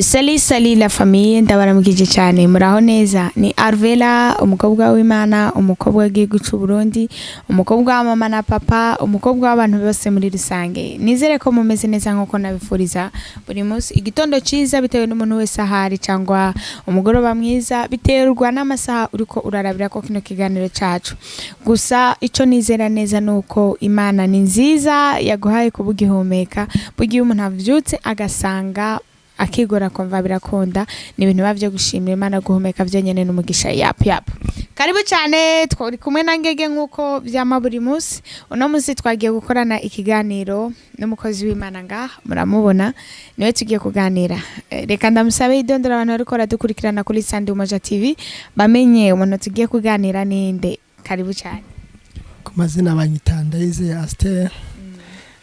Sali la famille ndabaramukije cyane muraho neza ni Arvela umukobwa w'Imana umukobwa w'igihugu cy'u Burundi umukobwa wa mama na papa umukobwa w'abantu bose muri rusange nizere ko mumeze neza nkuko nabifuriza buri munsi igitondo ciza bitewe n'umuntu wese ahari cyangwa umugoroba mwiza biterwa n'amasaha uriko urarabira ko kino kiganiro cacu gusa ico nizera neza nuko Imana ni nziza yaguhaye kubugihumeka bugiye umuntu avyutse agasanga akigora kumva birakunda ni ibintu bavyo gushimira Imana guhumeka vyonyene n'umugisha yap karibu cyane twari kumwe na Ngege nkuko vyama buri munsi uno munsi twagiye gukorana ikiganiro n'umukozi w'Imana ngaha muramubona niwe tugiye kuganira reka ndamusabe idondora abantu bariko baradukurikirana kuri Sandrine TV bamenye umuntu tugiye kuganira ninde karibu cyane ku mazina banyitandayize Aster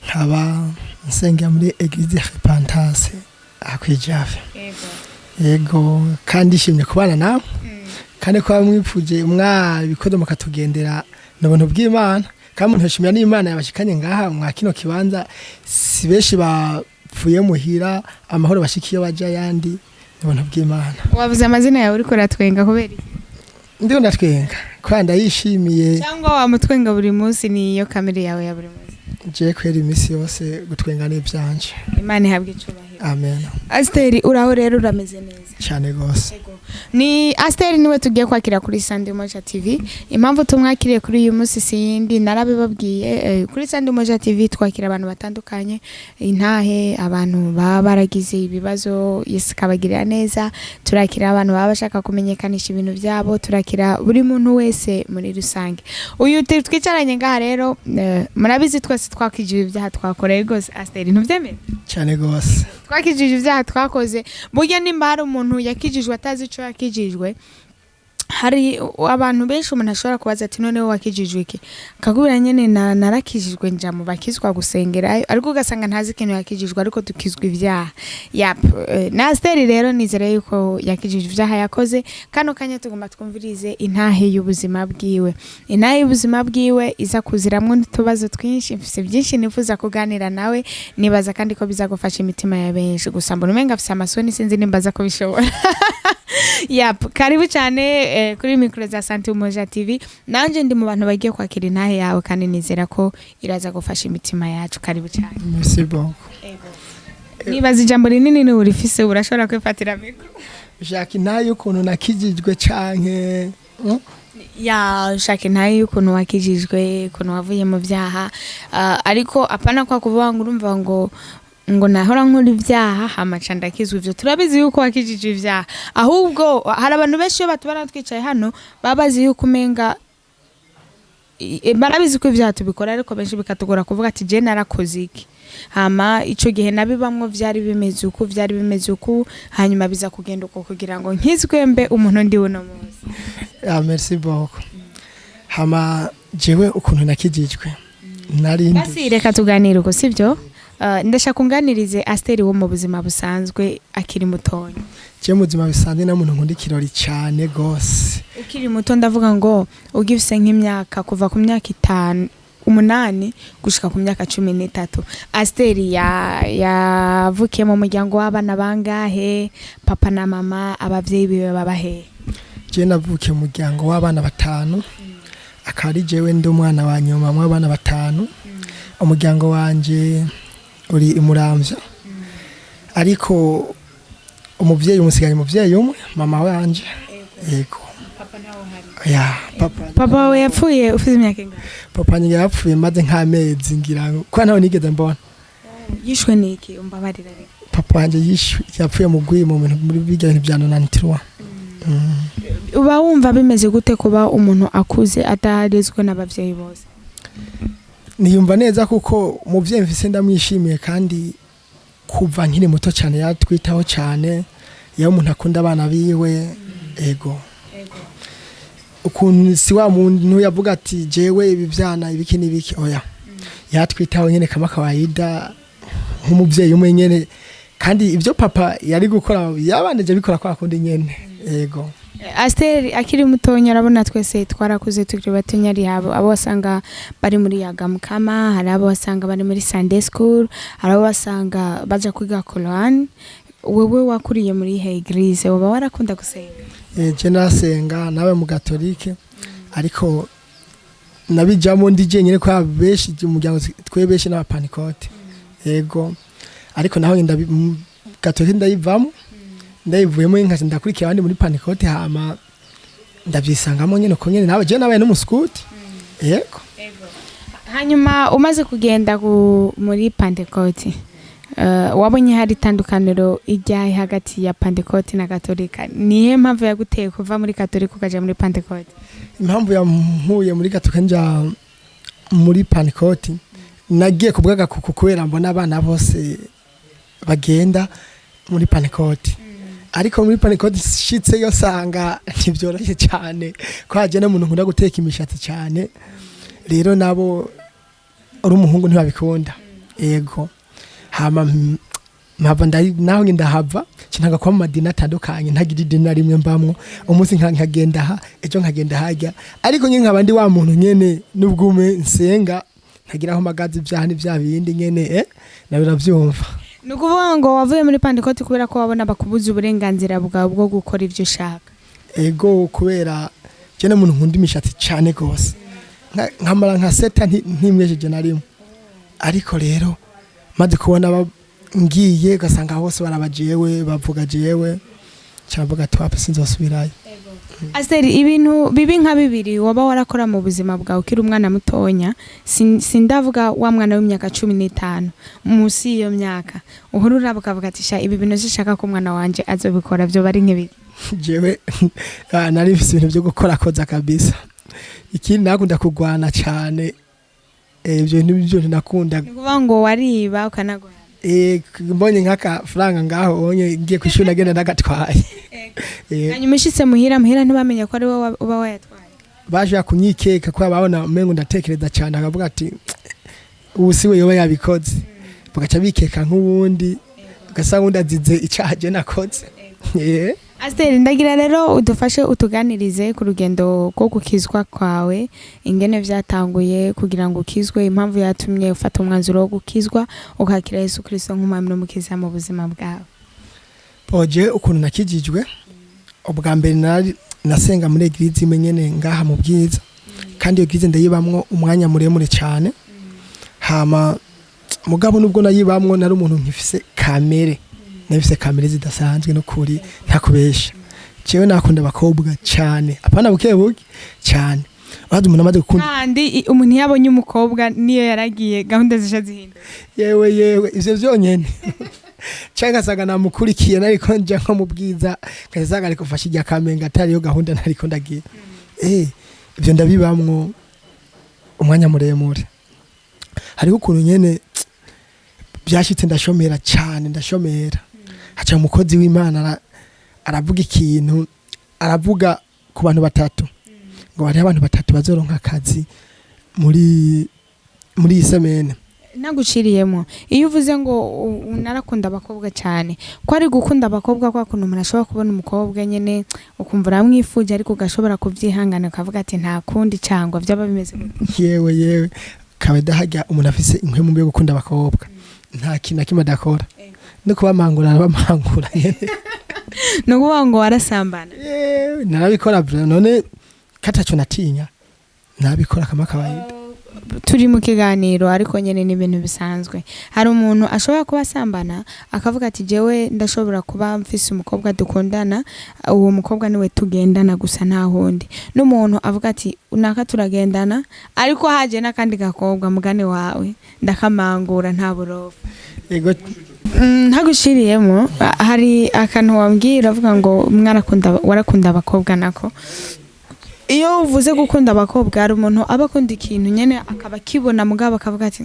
nkaba nsengera muri Eglise Repentance akwijave yego kandi shimye kubana nawe kandi ko mwipfuje bikodo mukatugendera n'abantu bw'Imana kandi umuntu yashimira n'Imana yabashikanye ngaha mwakino kibanza si beshi bapfuye muhira amahoro bashikiye baje yandi n'abantu bw'Imana. Wavuze amazina yawe uriko ratwenga kubera ndiyo ndatwenga kwanda yishimiye cyangwa wa mutwenga buri munsi niyo kamere yawe ya buri munsi je kwera imisi yose gutwenga n'ibyanje Imana ihabwe icubahiro. Amen. Aster uraho rero urameze neza cyane gose. Ni Aster niwe tugiye kwakira kuri Sandrine TV. Impamvu tumwakiriye kuri uyu munsi sindi narabibabwiye kuri Sandrine TV twakira abantu batandukanye intahe abantu baba baragize ibibazo Yesu kabagirira neza turakira abantu baba bashaka kumenyekanisha ibintu byabo turakira buri muntu wese muri rusange. Uyu twicaranye ngaha rero murabizi twese twakijije ibyaha twakoreye gose Aster ntuvyemera cyane gose twakijije ibyaha twakoze burya nimba hari umuntu yakijijwe atazi ico yakijijwe hari abantu benshi umuntu ashobora kubaza ati none wowe wakijijwe iki akakubwira nyene narakijijwe nja mu bakizwa gusengerayo ariko ugasanga ntazi ikintu yakijijwe ariko dukizwa ibyaha na Aster rero nizere yuko yakijijwe ibyaha yakoze kano kanya tugomba twumvirize intahe y'ubuzima bwiwe intahe y'ubuzima bwiwe iza kuziramwo n'utubazo twinshi mfise byinshi nifuza kuganira nawe nibaza kandi ko bizagufasha imitima ya benshi gusa mbona umenga afise amasoni sinzi nimbaza ko bishobora karibu cyane kuri micro za Sandrine TV nanje ndi mu bantu bagiye kwakira intahe yawe kandi nizera ko iraza gufasha imitima yacu karibu cyane. Merci beaucoup. Nibaza ijambo rinini ni urifise urashobora kwifatira micro ushaka intahe y'ukuntu nakijijwe canke ushaka intahe y'ukuntu wakijijwe ukuntu wavuye mu byaha ariko apana kwa kuvuga ngo urumva ngo nahora nkuri ibyaha hamaca ndakizwe ivyo turabizi yuko wakijije ibyaha ahubwo hari abantu benshi batubara twicaye hano babazi yuko umenga barabizi ko ibyaha tubikora ariko benshi bikatugora kuvuga ati je narakoze iki hama ico gihe nabibamwo vyari bimeze uku hanyuma biza kugenda uko kugira ngo nkizwembe umuntu ndi wono munsi. Merci beaucoup. Hama jewe ukuntu nakijijwe narindi basi reka tuganire uko sivyo ndashaka kunganirize Aster wo mu buzima busanzwe akiri mutonya je mu buzima bisanzwe na muntu nkunda ikirori cyane gose ukiri muto ndavuga ngo ugifise nk'imyaka kuva ku myaka 8 gushika ku myaka 13 Aster yavukiye mu muryango w'abana bangahe papa na mama abavyeyi biwe babahe je navukiye mu muryango w'abana 5 akari jewe ndi umwana wa nyuma mu abana 5 umuryango wanje uri imuramvya ariko umuvyeyi umusiganye umuvyeyi umwe mama wanje yego papa nawo hari papa we yapfuye ufite imyaka ingahe papa nyine yapfuye maze nk'amezi ngira ko naho nigeze mbona yishwe niki umbabarira rero papa wanje yapfuye mu gwimo muri bijyanye bya nonantirwa uba wumva bimeze gute kuba umuntu akuze atarezwe n'abavyeyi bose niyumva neza kuko umuvyeyi mfise ndamwishimiye kandi kuva nkiri muto cyane yatwitaho cyane iyo umuntu akunda abana biwe ego ukuntu si wa muntu yavuga ati jewe ibi byana ibiki nibiki oya yatwitaho nyene kama kawaida nk'umuvyeyi umwe nyene kandi ibyo papa yari gukora yabanije bikora kwa kundi nyene ego Aster akiri mutonya arabona twese twarakuze tukiri batonya ari abo wasanga bari muri yagamukama hari abo wasanga bari muri Sunday school hari abo wasanga baje kwiga Quran wewe wakuriye muri he eglise waba warakunda gusenga? Je nasenga nawe mu gatolike ariko nabijamo ndije nyene kwa beshi umuryango twebeshe n'abapanikote yego ariko naho ngenda gatolike ndayivamo ndayivuyemo inkaje ndakurikira abandi muri panikote hama ndavyisangamo nyene ko nyene nawe je nabaye n'umuskuti yego. Hanyuma umaze kugenda muri pantekote wabonye hari itandukaniro ijyahe hagati ya pantekote na katolika? Nihe mpamvu yaguteye kuva muri katolika ukaja muri pantekote? Impamvu yampuye muri katolika nja muri pantekote nagiye kubwaga kubera mbona abana bose bagenda muri pantekote ariko muri pantekote shitse yo sanga ntibyoroshye cyane ko haje n'umuntu nkunda guteka imishatsi cyane rero nabo uri umuhungu ntibabikunda yego hama mpava naho ndahava kintaga kwa madina atandukanye ntagira idina rimwe mbamwo umunsi nkagenda ha ejo nkagenda hajya ariko nyine nkabandi wa muntu nyene nubwume nsenga ntagiraho magazi byahani bya bindi nyene nawe uravyumva. Nukuvuga ngo wavuye muri pantekote kubera ko wabona bakubuza uburenganzira bwawe bwo gukora ivyo ushaka? Ego kubera je n'umuntu nkunda imishatsi cyane gose nkamara nka seta ntimwejeje narimo ariko rero maze kubona ngiye gasanga hose barabajewe bavuga jewe cyavuga twape sinzosubirayo. Asteri, ibintu bibi nka bibiri waba warakora mu buzima bwawe ukiri umwana mutonya, sindavuga wa mwana w'imyaka 15 musi iyo myaka uhurura bukavuga ati sha ibi bintu zishaka ko umwana wanje azobikora byo bari nk'ibiri? Jewe nari mfise ibintu byo gukora koza kabisa ikindi nakunda kugwana cyane ibyo nibyo nakunda. Kuvuga ngo wariba ukanagwana? Mbonye nkaka franga ngaho onye ngiye kwishura agenda nagatwaye. Hanyuma ishitse muhira ntibamenye ko ari wowe uba wayatwaye? Baje kunyikeka ko babona umengo ndatekereza cyane akavuga ati ubusiwe yoba yabikoze bagaca bikeka nk'ubundi ugasanga undazize icyaje nakoze. Asteri, ndagira rero udufashe utuganirize ku rugendo rwo gukizwa kwawe ingene vyatanguye kugira ngo ukizwe, impamvu yatumye ufata umwanzuro wo gukizwa ukakira Yesu Kristo nk'umwami n'umukiza mu buzima bwawe. Oje ukuntu nakijijwe ubwa mbere nasenga muri eglise imenyene ngaha mu Bwiza kandi iyo eglise ndayibamwo umwanya muremure cyane hama mugabo nubwo nayibamwo nari umuntu nkifise kamere nabise kamere zidasanzwe no kuri ntakubesha cewe nakunda abakobwa cyane apana bukebuke cyane bazi umuntu amaze gukunda kandi umuntu yabonye umukobwa niyo yaragiye gahunda zisha zihinda yewe ivyo vyonyene cyangwa saga namukurikiye nariko nje nko mu Bwiza kazaga ariko fasha ijya kamenga atari yo gahunda nariko ndagiye ivyo ndabibamwo umwanya muremure hariho ukuntu nyene byashitse ndashomera cyane ndashomera haca umukozi w'Imana aravuga ikintu aravuga ku bantu batatu ngo bari abantu batatu bazoronka akazi muri isemene. Naguciriyemo iyo uvuze ngo narakunda abakobwa cyane ko ari gukunda abakobwa kwa kuntu umuntu ashobora kubona umukobwa nyene ukumva uramwifuje ariko ugashobora kuvyihangana ukavuga ati nta kundi cyangwa byaba bimeze yewe kabeda hajya umuntu afise impwemu yo gukunda abakobwa nta kintu kimwe dakora no kubamangura abamangura no kuvuga ngo warasambana narabikora none katacho natinya nabikora kama kawaida. Turi mu kiganiro ariko nyene ni ibintu bisanzwe. Hari umuntu ashobora kuba sambana akavuga ati jewe ndashobora kuba mfise umukobwa dukundana uwo mukobwa niwe tugendana gusa nta hundi. N'umuntu avuga ati unaka turagendana ariko haje nakandi gakobwa mugane wawe ndakamangura nta burofa. Yego ntagushiriyemo hari akantu wambwira avuga ngo warakunda abakobwa nako. Iyo uvuze gukunda abakobwa ari umuntu abakunda ikintu nyene akaba kibona mugabo akavuga ati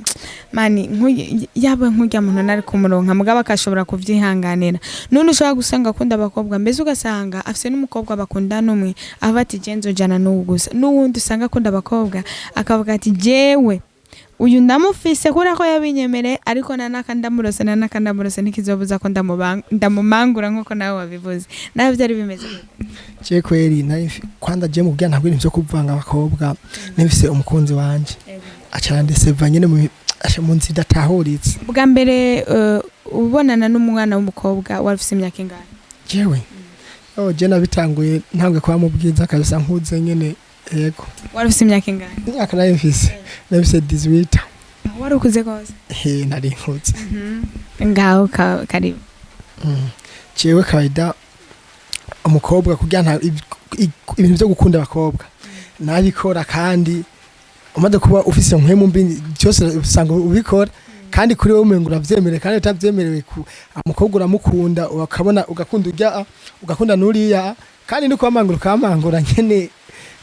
mani yaba nkujya muntu nari kumuronka mugabo akashobora kuvyihanganira. None ushobora gusanga akunda abakobwa mbeze ugasanga afise n'umukobwa bakunda numwe aba ati genzo jana n'ugusa n'uwundi usanga akunda abakobwa akavuga ati jewe uyu ndamufise kura ko yabinyemere ariko nanakandamurose ntikizobuza ko ndamumangura nkuko nawe wabivuze nawe byari bimeze je kweri nayo kwanda je mu bya ntabwo ibintu byo kuvanga abakobwa nifise umukunzi wanje acara ndeseva nyene mu nzira tahuritse bwa mbere ubonana n'umwana w'umukobwa warufise imyaka ingana jewe je nabitanguye ntangwe kwa mu bwiza kabisa nkuze nyene yego warufise imyaka ingana imyaka nayo mfise 18 wari ukuze kose nari nkuze ngaho karibu jewe kaida umukobwa kugira nta ibintu byo gukunda abakobwa nabikora kandi umaze kuba ufise nkwemu mbi cyose usanga ubikora kandi kuri wowe umengo uravyemere kandi utavyemerewe ku umukobwa uramukunda ukabona ugakunda ujya ugakunda nuriya kandi nuko amangura nyene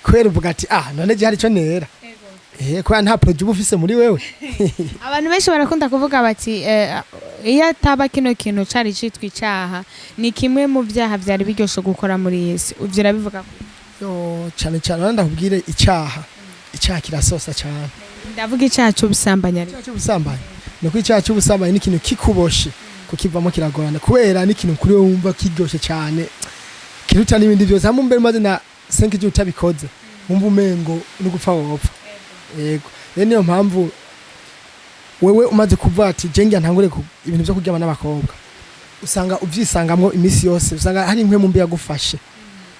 kwera uvuga ati none je hari cyo nera kwa nta project ufise muri wewe abantu benshi barakunda kuvuga bati iyo ataba kino kintu cari citwa icaha ni kimwe mu byaha byari biryoshe gukora muri Yesu uvyira bivuga cyane cyane ndakubwire icyaha kirasosa cyane ndavuga icyaha cy'ubusambanyi nuko icyaha cy'ubusambanyi n'ikintu kikuboshe kukivamo kiragorana kubera n'ikintu kuri wowe wumva kiryoshe cyane kiruta n'ibindi byose hamwe mbere maze na 5 gihe utabikoze wumva umengo no gupfa wopfa yego niyo mpamvu wewe umaze kuvuga ati jengi ntangure ibintu byo kuryama n'abakobwa usanga uvyisangamwo imisi yose usanga hari inkwe mu mbi yagufashe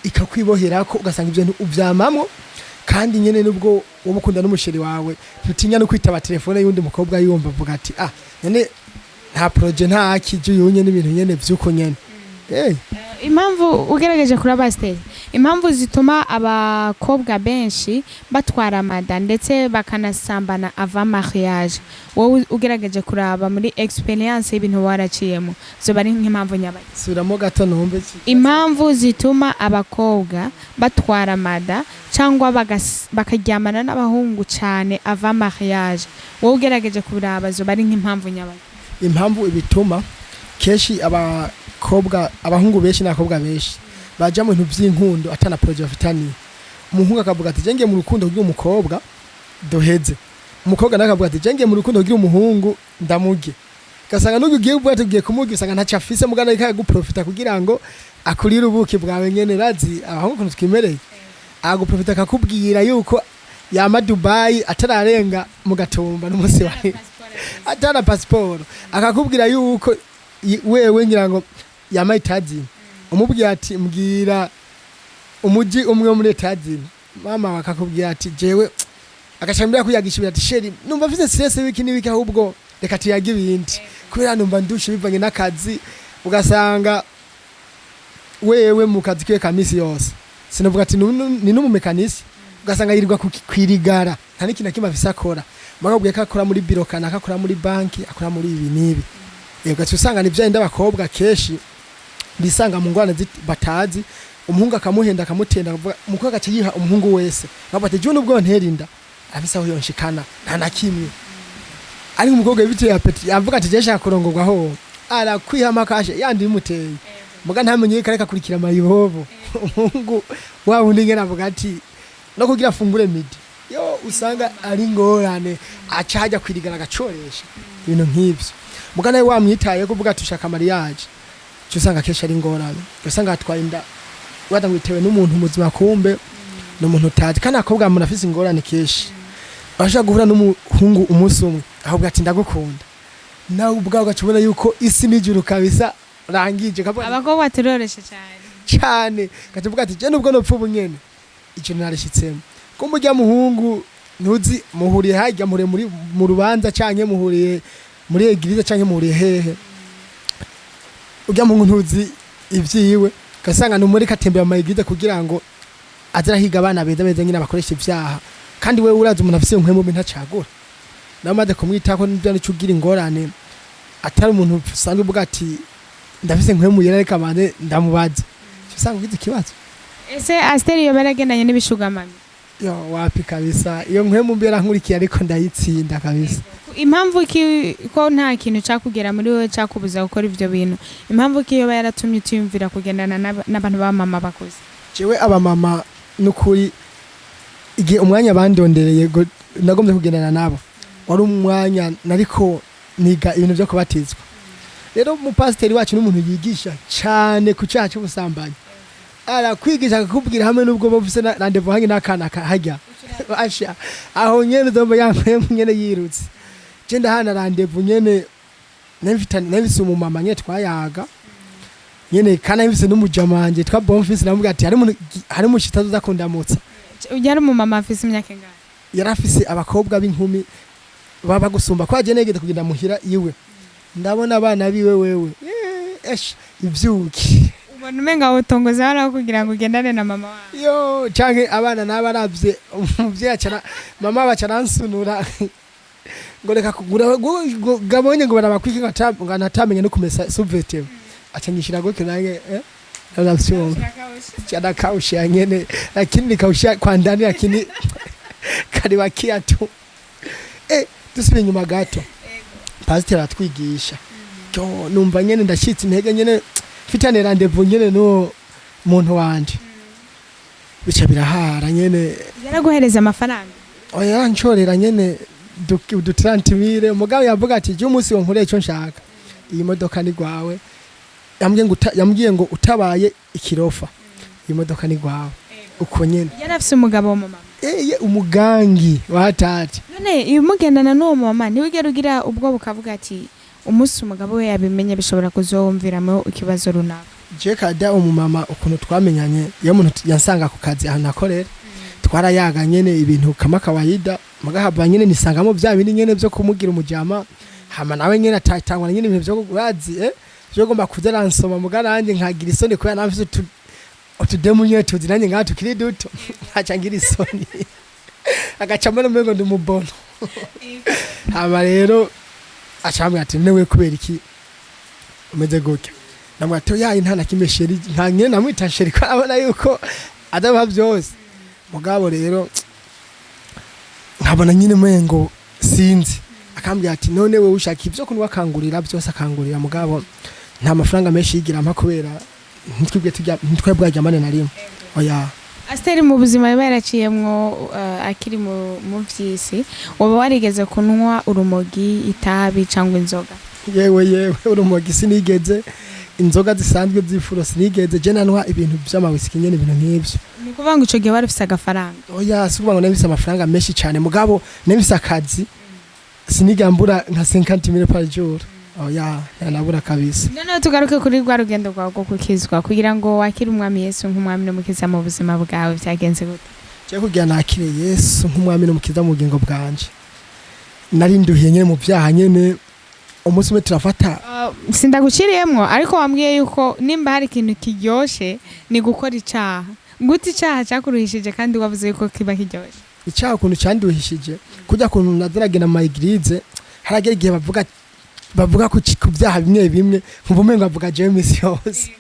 ikakwibohera ko ugasanga ibyo uvyamamo kandi nyene nubwo wumukunda n'umusheri wawe ntutinya no kwitaba telefone y'undi mukobwa yumva avuga ati nyene nta project nta akije yunye n'ibintu nyene vyuko nyene impamvu ugerageje kuri abasiteri impamvu zituma abakobwa benshi batwara amada ndetse bakanasambana ava mariage wowe ugerageje kuraba muri experience y'ibintu waraciyemo zo bari nk'impamvu nyabaye suramo gato numbe impamvu zituma abakobwa batwara amada cyangwa bakaryamana n'abahungu cyane ava mariage wowe ugerageje kuraba zo bari nk'impamvu nyabaye impamvu ibituma keshi abahungu benshi n'abakobwa benshi baja mu bintu by'inkundo atana project bafitani umuhungu akavuga ati jenge mu rukundo rw'uyu mukobwa doheze umukobwa nakavuga ati jenge mu rukundo rw'uyu muhungu ndamuge gasanga n'ugiye ubwate ugiye kumugira usanga ntaca afise mugana ikaye guprofita kugira ngo akurire ubuki bwawe nyene razi abahungu kuntu twimereye aguprofita akakubwira yuko yama Dubai atararenga mu gatumba n'umunsi wa atara passport akakubwira yuko wewe ngira ngo yama itazi umubwira ati mbwira umuji umwe muri etazi mama akakubwira ati jewe akashambira kuyagishibira ati sheri numva mfise stress wiki ni wiki ahubwo reka tuyage ibindi kubera numva ndushe bivanye n'akazi ugasanga wewe mu kazi kiwe kamisi yose sinavuga ati ni n'umumekanisi ugasanga yirirwa kwirigara nta n'ikintu na kimwe afise akora makabwiye ko akora muri biro kana akakora muri banki akora muri ibi nibi yego usanga nivyo inda abakobwa keshi bisanga mu ngwana batazi umuhungu akamuhenda akamutenda umukobwa aciyiha umuhungu wese bafate je n'ubwo nterinda afisa aho yonshikana nta nakimwe ari umukobwa biteye apeti avuga ati je shaka kurongorwa ho ara kwihama kashe yandi bimuteye muga ntamenye kareka kurikira mayibobo umuhungu wa wundi ngena avuga ati no kugira fungure midi yo usanga ari ngorane acaja kwirigana gacoresha ibintu nk'ivyo muga nawe wamwitaye kuvuga tushaka mariage cyusanga kesha ari ngorane usanga atwaye inda wadangwitewe n'umuntu muzima kumbe n'umuntu utazi kana akobwa munafise ingorane keshi basha guhura n'umuhungu umunsi umwe ahubwo ati ndagukunda nawe ubwawe gacubona yuko isi n'ijuru kabisa rangije abakobwa turoreshe cyane gatuvuga ati je nubwo nopfa ubunyene ico narishitsemo ko mujya muhungu ntuzi muhuriye hajya muri mu rubanza canke muhuriye muri eglise canke muhuriye hehe ujya mu ntuzi ivyiwe gasanga numuri katembera mu eglise kugira ngo azirahiga abana beza nyine abakoresha ivyaha kandi wewe uraza umuntu afise inkwemo ntacagura namaze kumwitako n'ibyo nicugira ingorane atari umuntu usanzwe uvuga ati ndafise inkwemo yera reka bande ndamubaza usanga ugize ikibazo ese Asteri yo baragendanye n'ibishugamami yo wapi kabisa iyo nkwemo mbera nkurikiye ariko ndayitsinda kabisa impamvu ko nta kintu cyakugera muri wowe cyakubuza gukora ivyo bintu impamvu ko iyo yaratumye utiyumvira kugendana n'abantu ba mama bakoze jewe aba mama n'ukuri igihe umwanya bandondereye nagombe kugendana nabo wari umwanya nariko niga ibintu byo kubatizwa rero mu pasiteri wacu n'umuntu yigisha cyane ku cyaha cy'ubusambanyi arakwigisha akakubwira hamwe n'ubwo bafise randevu hangi n'akana kahajya asha aho nyene ndomba yankwe nyene yirutse je ndahana randevu nyene nabise umumama nyene twayaga nyene kana nabise n'umujamanje twa Bonfils namuga ati hari mushita uzakundamutsa yari umumama afise imyaka ingana yarafise abakobwa b'inkumi baba gusumba kwaje negeze kugenda muhira iwe ndabona abana biwe wewe ivyuki ubona umenga utongoza hano kugira ngo ugendane na mama wawe yo canke abana nabaravye umuvyeyi acana mama bacanansunura ngo reka kugura gabonye ngo barabakwika ngatamenye no kumesa subvete acanyishira gutyo nange navyo cyada kausha nyene lakini nikausha kwa ndani lakini karibakia tu dusubire inyuma gato pastor atwigisha cyo numva nyene ndashitse intege nyene fitane rendezvous nyene no muntu wanje bica birahara nyene yaraguhereza amafaranga oya ncorera nyene du 30,000 mugabo yavuga ati je umunsi wonkore cyo nshaka iyi modoka ni gwawe yambwiye ngo utabaye ikirofa iyi modoka ni gwawe uko nyene yarafise umugabo wa mama umugangi watati none iyo mugendana n'uwo mama ntiwigera ugira ubwo bukavuga ati umunsi umugabo we yabimenye bishobora kuzowumviramo ikibazo runaka je kada umumama ukuntu twamenyanye iyo muntu yansanga ku kazi ahantu akorera twarayaga nyene ibintu kama kawaida magahaba nyene nisangamo bya bindi nyene byo kumugira umujama hama nawe nyene atatangwa nyene ibintu byo bazi byo gomba kuzera nsoma mugaranje nkagira isoni ko yanafise utudemu nyene tuzinanye ngaho tukiri duto acangira isoni agacamana mwengo ndumubono hama rero acambwa ati newe kubera iki umeze gutyo namwato yayi ntana kimesheri nka nyene namwita sheri ko abona yuko adaba byose mugabo rero nkabona nyine mwengo sinzi akambwira ati none we ushaka ivyo kunwa kangurira byose akangurira mugabo nta mafaranga menshi yigira mpa kubera ntitwebwe ajyamane na rimwe oya Asteri mu buzima yaraciyemwo akiri mu vyisi waba warigeze kunwa urumogi itabi cyangwa inzoga yewe urumogi sinigeze inzoga zisanzwe z'ifuro sinigeze je nanwa ibintu by'amawisiki nyene ibintu nk'ivyo ni kuvuga ngo ico gihe warufise agafaranga oya sikuvuga ngo nabise amafaranga menshi cyane mugabo nabise akazi sinigambura nka 50,000 par jour oya nabura kabisa none tugaruke kuri rwa rugendo rwawe rwo kukizwa kugira ngo wakire umwami Yesu nk'umwami n'umukiza mu buzima bwawe byagenze gute je kugira nakire Yesu nk'umwami n'umukiza mu bugingo bwanje nari nduhiye nyene mu byaha nyene umunsi umwe turafata sindaguciriyemwo ariko wambwiye yuko nimba hari ikintu kiryoshe ni gukora icaha gute icaha cyakuruhishije kandi wavuze yuko kiba kiryoshe icaha kuntu cyanduhishije kujya kuntu nazaragena mu igrize haragera igihe bavuga ku byaha bimwe bimwe nkuvumengo bavuga James yose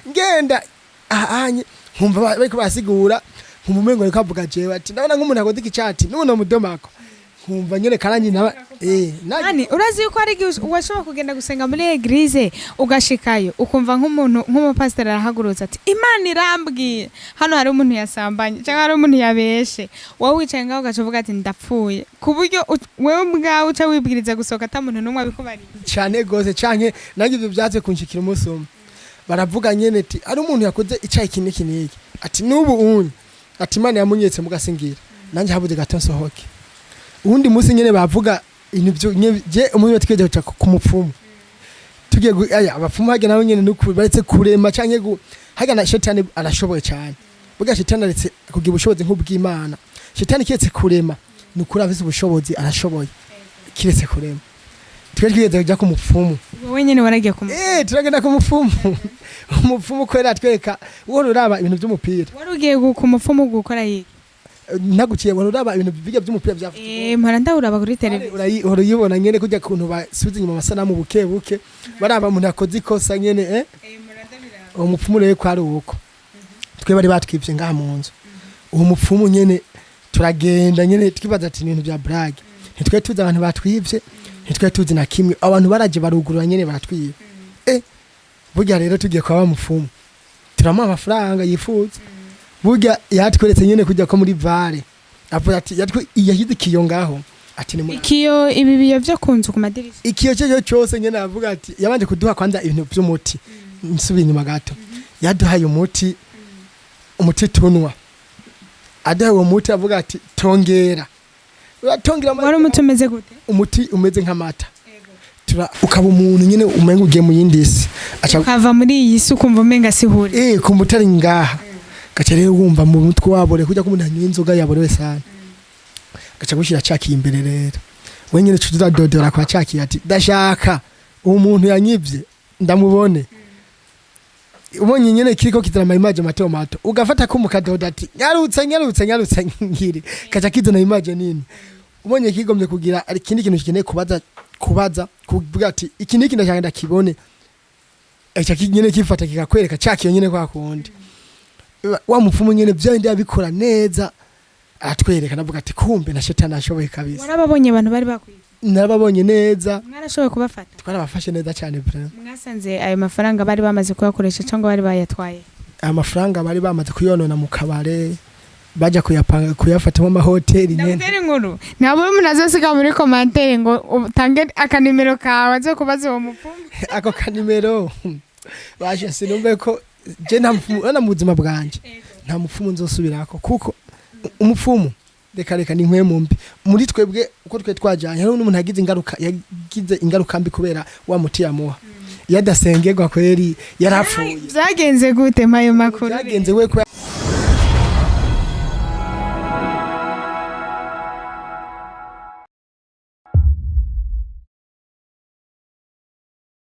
ngenda ahanye nkumva bariko basigura nkuvumengo ariko bavuga jewe ati ndabona nk'umuntu akoze ikicati n'umuntu mudomako nkumva nyene karanyi nani urazi yuko ari washobora kugenda gusenga muri eglise ugashikayo ukumva nk'umuntu nk'umupastor arahagurutse ati Imana irambwiye hano hari umuntu yasambanye cyangwa hari umuntu yabeshe wowe wicaye ngaho ugacuvuga ati ndapfuye kuburyo wewe mbwawe uca wibwiriza gusoka atamuntu numwe abikubariye cyane gose canke nange ibyo byatse kunshikira umunsi umwe baravuga nyene ati ari umuntu yakoze icayi kiniki ati nubu unye ati Imana yamunyetse mugasingira nanjye habuze gato nsohoke undi musi nyene bavuga ibintu je umuntu twege ku mupfumu tugiye abapfumu hage nawe nyene nuko baretse kurema canke hage na shetani arashoboye cyane buga shetani aretse kugira ubushobozi nk'ubw'Imana shetani kiretse kurema nukuri afise ubushobozi arashoboye kiretse kurema twegeze kujya ku mupfumu wowe nyene waragiye ku mupfumu turagenda ku mupfumu umupfumu kwera tweka uwo uraba ibintu by'umupira warugiye ku mupfumu gukora yiki naguciye uraba ibintu bijya by'umupira bya mpora ndawuraba kuri televiziyo urayibona nyene kujya kuntu basubiza inyuma amasanamu buke baraba umuntu akoze ikosa nyene umupfumu rero kwari uko twe bari batwivye ngaha mu nzu uwo mupfumu nyene turagenda nyene twibaza ati ibintu bya brag ntitwe tuzi abantu batwivye ntitwe tuzi na kimwe abantu baraje barugurura nyene baratwiye burya rero tugiye kwa wa mupfumu turamuha amafaranga yifuza burya yatweretse nyene kujya ko muri vare avuga ati yahize ikiyo ngaho ati ni ikiyo ibi biyo byo kunzu ku madirishya ikiyo cyo cyose nyene avuga ati yabanje kuduha kwanza ibintu by'umuti nsubiye inyuma gato yaduhaye umuti tunwa adahaye umuti avuga ati tongera wari umuti umeze gute umuti umeze nk'amata ugatura ukaba umuntu nyene umenga ugiye mu yindi si ukava muri iyi si ukumva umenga sihuri kumutari ngaha gaca rero wumva mu mutwe wabore kujya kumuntu anywa inzoga yaborewe sana gaca gushira cakiye imbere rero wenyene cuza dodora kwa cakiye ati ndashaka umuntu yanyivye ndamubone ubonye nyene kiriko kitara image mato mato ugafata ko mukadoda ati nyarutse ngiri gaca kizana image nini ubonye kigomye kugira ari kindi kintu kikeneye kubaza kuvuga ati iki niki ndashaka kibone acha kinyene kifata kikakwereka cakiye nyene kwa kundi wa mupfumu nyene byandi abikora neza atwereka navuga ati kumbe na shetani ashoboye kabisa warababonye abantu bari bakwiye narababonye neza mwarashoboye kubafata twarabafashe neza cyane vraiment mwasanze ayo mafaranga bari bamaze kuyakoresha cyangwa bari bayatwaye amafaranga bari bamaze kuyonona mu kabare baja kuyapanga kuyafatamo amahoteli nyene ndabutera inkuru nabo munazosiga muri commentaire ngo utange akanimero kawe aze kubaza uwo mupfumu ako kanimero baje sinumve ko je nta mupfumu ana muzima bwanje nta mupfumu nzosubirako kuko umupfumu reka ni nkwemu mbi muri twebwe uko twe twajanye hari umuntu yagize ingaruka mbi kubera wa muti amuha yadasengerwa kweri yarapfuye byagenze gute mayo makuru byagenze we